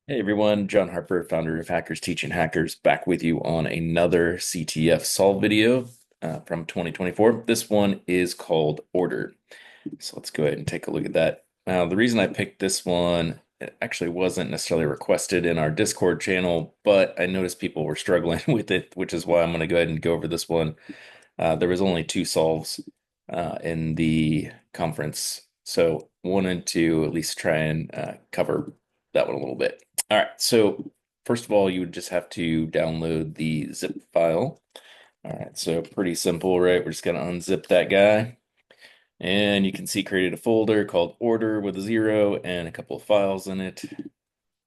Hey everyone, John Harper, founder of Hackers Teaching Hackers, back with you on another CTF solve video from 2024. This one is called Order. So let's go ahead and take a look at that. Now, the reason I picked this one, it actually wasn't necessarily requested in our Discord channel, but I noticed people were struggling with it, which is why I'm going to go ahead and go over this one. There was only two solves in the conference, so wanted to at least try and cover that one a little bit. All right, so first of all, you would just have to download the zip file. All right, so pretty simple, right? We're just gonna unzip that guy, and you can see created a folder called order with a 0 and a couple of files in it. You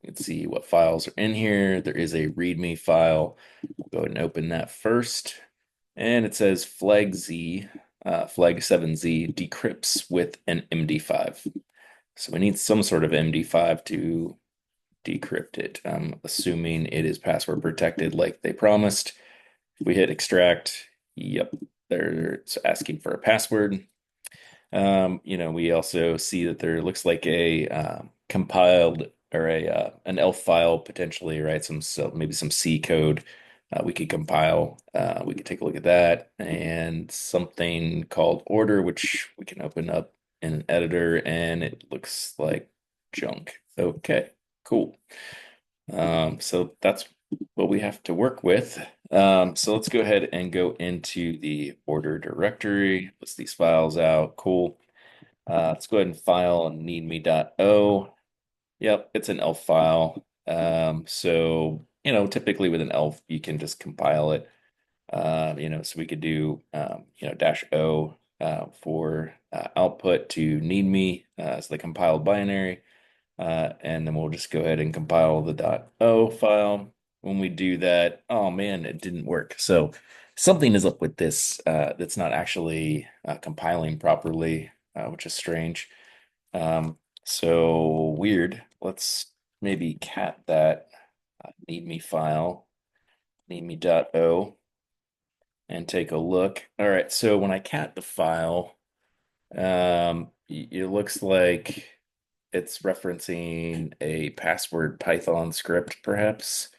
can see what files are in here. There is a README file. We'll go ahead and open that first. And it says flag Z, flag 7Z decrypts with an MD5. So we need some sort of MD5 to decrypt it. I'm assuming it is password protected like they promised. If we hit extract, yep, they're asking for a password. We also see that there looks like a compiled or a an ELF file potentially, right? Maybe some C code we could compile. We could take a look at that and something called order, which we can open up in an editor, and it looks like junk. Okay, cool. So that's what we have to work with. So let's go ahead and go into the order directory. List these files out. Cool. Let's go ahead and file needme.o. Yep, it's an ELF file. So typically with an ELF, you can just compile it. So we could do, dash O for output to needme as the compiled binary. And then we'll just go ahead and compile the .o file. When we do that, oh man, it didn't work. So something is up with this that's not actually compiling properly, which is strange. So weird. Let's maybe cat that needme file, needme.o, and take a look. All right, so when I cat the file, it looks like it's referencing a password Python script, perhaps.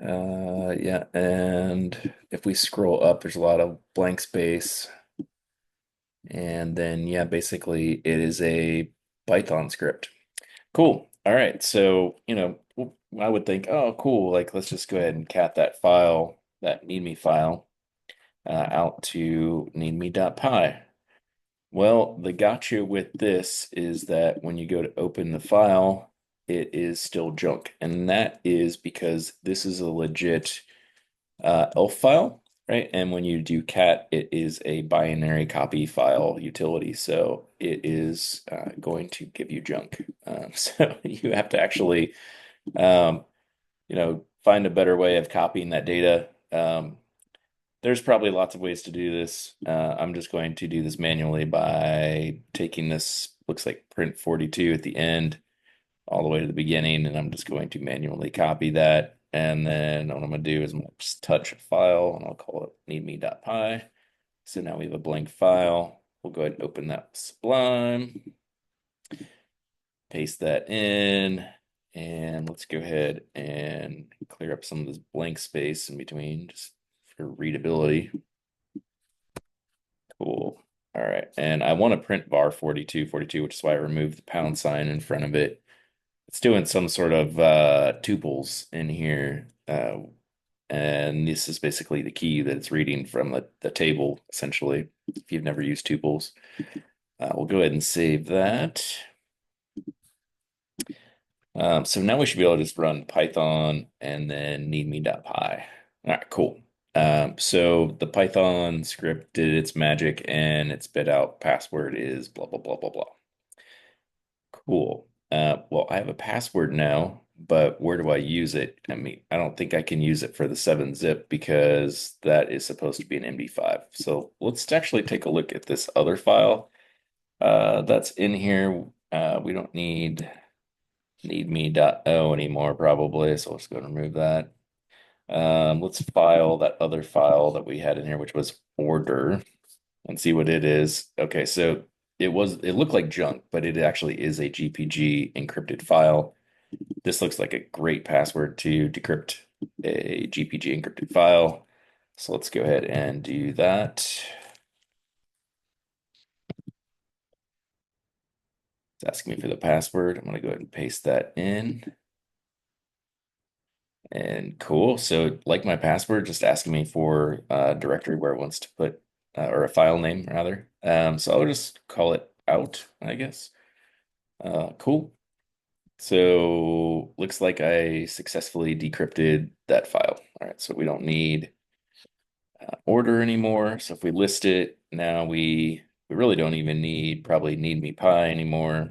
Yeah, and if we scroll up, there's a lot of blank space. And then, yeah, basically it is a Python script. Cool. All right. So, I would think, oh, cool. Like, let's just go ahead and cat that file, that needme file, out to needme.py. Well, the gotcha with this is that when you go to open the file, it is still junk. And that is because this is a legit ELF file, right? And when you do cat, it is a binary copy file utility. So it is going to give you junk. So you have to actually, um, find a better way of copying that data. There's probably lots of ways to do this. I'm just going to do this manually by taking this, looks like print 42 at the end, all the way to the beginning, and I'm just going to manually copy that. And then what I'm going to do is I'm going to just touch a file, and I'll call it needme.py. So now we have a blank file. We'll go ahead and open that Sublime, paste that in, and let's go ahead and clear up some of this blank space in between just for readability. Cool. All right. And I want to print var 4242, which is why I removed the pound sign in front of it. It's doing some sort of tuples in here. And this is basically the key that it's reading from the table, essentially, if you've never used tuples. We'll go ahead and save that. So now we should be able to just run Python and then needme.py. All right, cool. So the Python script did its magic and it spit out password is blah, blah, blah, blah, blah. Cool. Well, I have a password now, but where do I use it? I mean, I don't think I can use it for the 7-zip because that is supposed to be an MD5. So let's actually take a look at this other file that's in here. We don't need me.o anymore, probably. So let's go and remove that. Let's file that other file that we had in here, which was order, and see what it is. Okay, so it looked like junk, but it actually is a GPG encrypted file. this looks like a great password to decrypt a GPG encrypted file. So let's go ahead and do that. It's asking me for the password. I'm going to go ahead and paste that in. And cool. So like my password, just asking me for a directory where it wants to put, or a file name rather. So I'll just call it out, I guess. Cool. So looks like I successfully decrypted that file. All right, so we don't need order anymore. So if we list it, now we really don't even need probably need me pie anymore.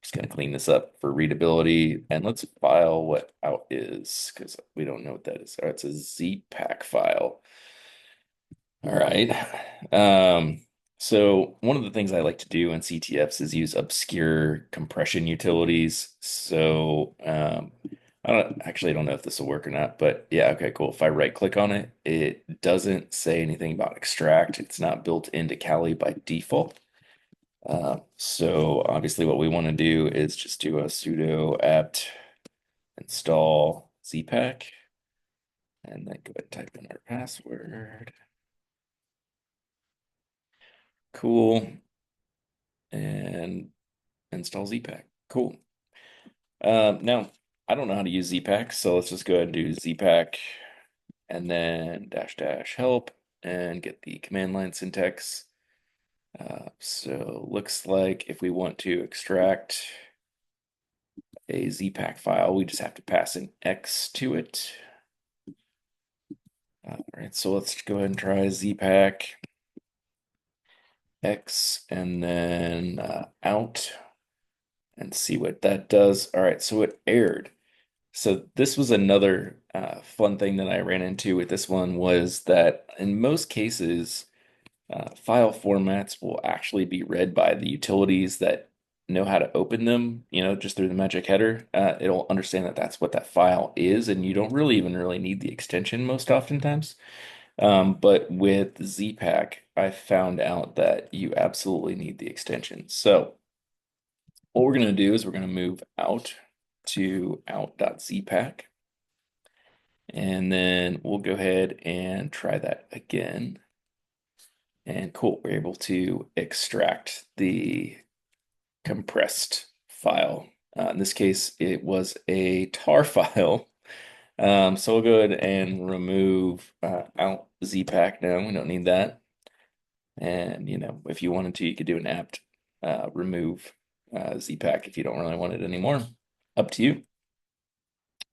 Just gonna clean this up for readability, and let's file what out is because we don't know what that is. All right, it's a ZPack file. All right. Um, so one of the things I like to do in CTFs is use obscure compression utilities. So I don't know if this will work or not, but yeah, okay, cool. If I right click on it, it doesn't say anything about extract. It's not built into Kali by default. So obviously what we want to do is just do a sudo apt install zpack and then go ahead and type in our password. Cool. And install zpack. Cool. Now I don't know how to use zpack, so let's just go ahead and do zpack and then dash dash help and get the command line syntax. So looks like if we want to extract a zpack file, we just have to pass an X to it. All right, so let's go ahead and try zpack X and then out and see what that does. All right, so it errored. So this was another fun thing that I ran into with this one was that in most cases, file formats will actually be read by the utilities that know how to open them, just through the magic header. It'll understand that that's what that file is, and you don't really even really need the extension most oftentimes. But with Zpack, I found out that you absolutely need the extension. So what we're going to do is we're going to move out to out.zpack. And then we'll go ahead and try that again. And cool, we're able to extract the compressed file. In this case, it was a tar file. So we'll go ahead and remove out zpack now. We don't need that. And if you wanted to, you could do an apt remove zpack if you don't really want it anymore. Up to you.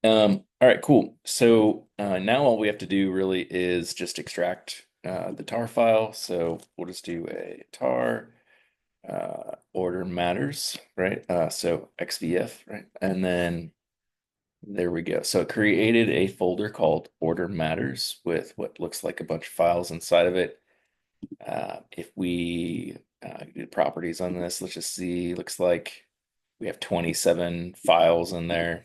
All right, cool. So now all we have to do really is just extract the tar file. So we'll just do a tar order matters, right? So XVF, right? And then there we go. So it created a folder called order matters with what looks like a bunch of files inside of it. If we do properties on this, let's just see, looks like we have 27 files in there.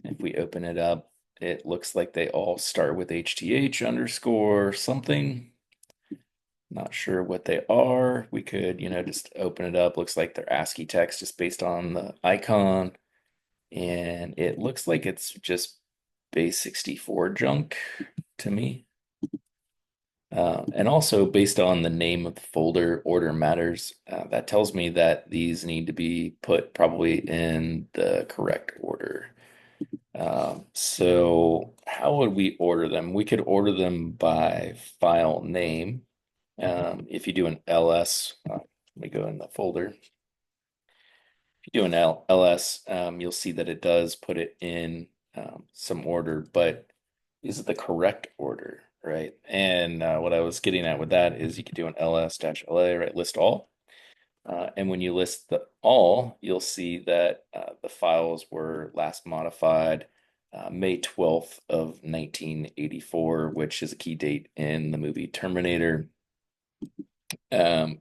If we open it up, it looks like they all start with HTH underscore something. Not sure what they are. We could, just open it up. Looks like they're ASCII text just based on the icon. And it looks like it's just base 64 junk to me. And also based on the name of the folder, order matters. That tells me that these need to be put probably in the correct order. So how would we order them? We could order them by file name. If you do an ls, let me go in the folder. If you do an ls, you'll see that it does put it in some order, but is it the correct order, right? And what I was getting at with that is you could do an ls-la, right? List all. And when you list the all, you'll see that the files were last modified May 12th of 1984, which is a key date in the movie Terminator.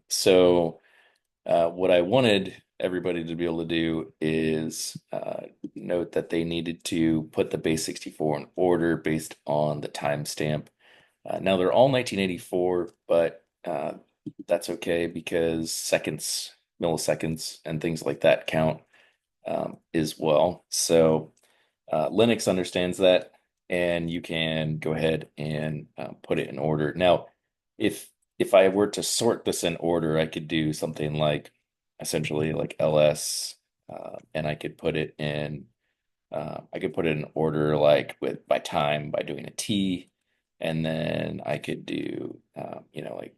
So what I wanted everybody to be able to do is note that they needed to put the base 64 in order based on the timestamp. Now they're all 1984, but that's okay because seconds, milliseconds, and things like that count. as well. So Linux understands that, and you can go ahead and put it in order. Now, if I were to sort this in order, I could do something like essentially like ls, and I could put it in order like with by time by doing a T, and then I could do like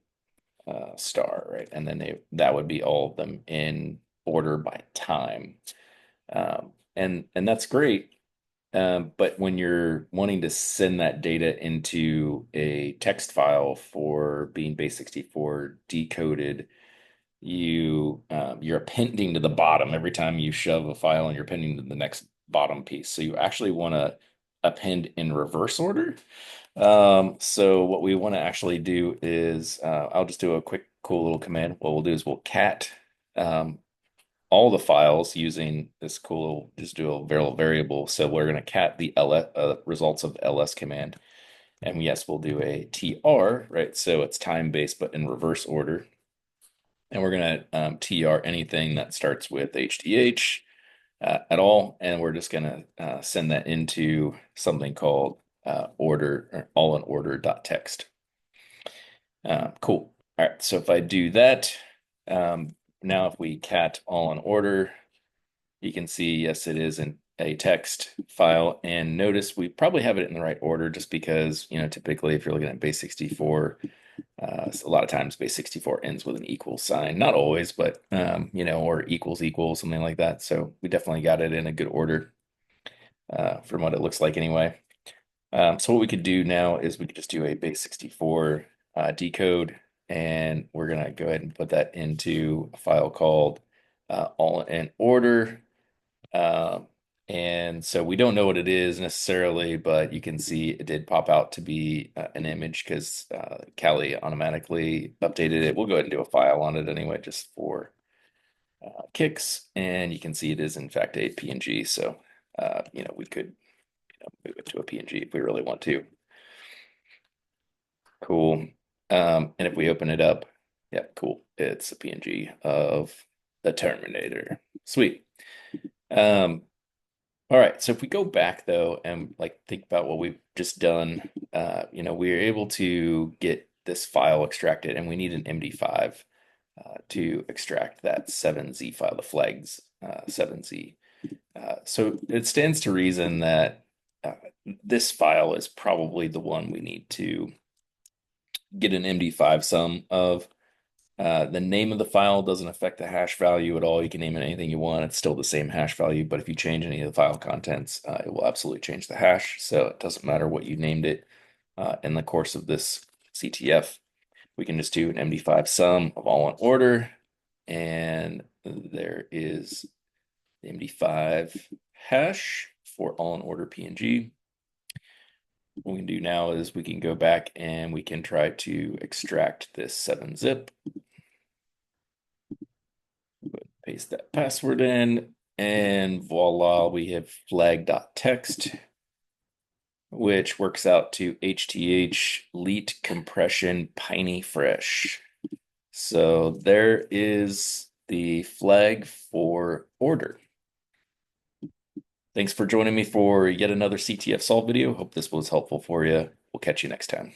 star, right? And then that would be all of them in order by time. And that's great. But when you're wanting to send that data into a text file for being base64 decoded, you're appending to the bottom every time you shove a file, and you're appending to the next bottom piece. So you actually want to append in reverse order. So what we want to actually do is I'll just do a quick, cool little command. What we'll do is we'll cat um, all the files using this cool, just do a variable. So we're going to cat the results of ls command. And yes, we'll do a tr, right? So it's time based, but in reverse order. And we're going to tr anything that starts with HTH at all. And we're just going to send that into something called order or all in order dot text. Cool. All right. So if I do that, now if we cat all in order, you can see, yes, it is in a text file. And notice we probably have it in the right order just because, typically if you're looking at base64, a lot of times base64 ends with an equal sign. Not always, but, or equals equals, something like that. So we definitely got it in a good order from what it looks like anyway. So what we could do now is we could just do a base64 decode, and we're going to go ahead and put that into a file called all in order. And so we don't know what it is necessarily, but you can see it did pop out to be an image because Kali automatically updated it. We'll go ahead and do a file on it anyway, just for kicks. And you can see it is in fact a PNG. So, we could move it to a PNG if we really want to. Cool. And if we open it up, yeah, cool. It's a PNG of the Terminator. Sweet. All right, so if we go back though and like think about what we've just done, we are able to get this file extracted, and we need an MD5 to extract that 7Z file, the flags 7Z. So it stands to reason that this file is probably the one we need to get an MD5 sum of. The name of the file doesn't affect the hash value at all. You can name it anything you want. It's still the same hash value, but if you change any of the file contents, it will absolutely change the hash. So it doesn't matter what you named it in the course of this CTF. We can just do an MD5 sum of all in order, and there is the MD5 hash for all in order PNG. What we can do now is we can go back and we can try to extract this 7-zip. Paste that password in, and voila, we have flag.text, which works out to HTH leet compression piney fresh. So there is the flag for order. Thanks for joining me for yet another CTF solve video. Hope this was helpful for you. We'll catch you next time.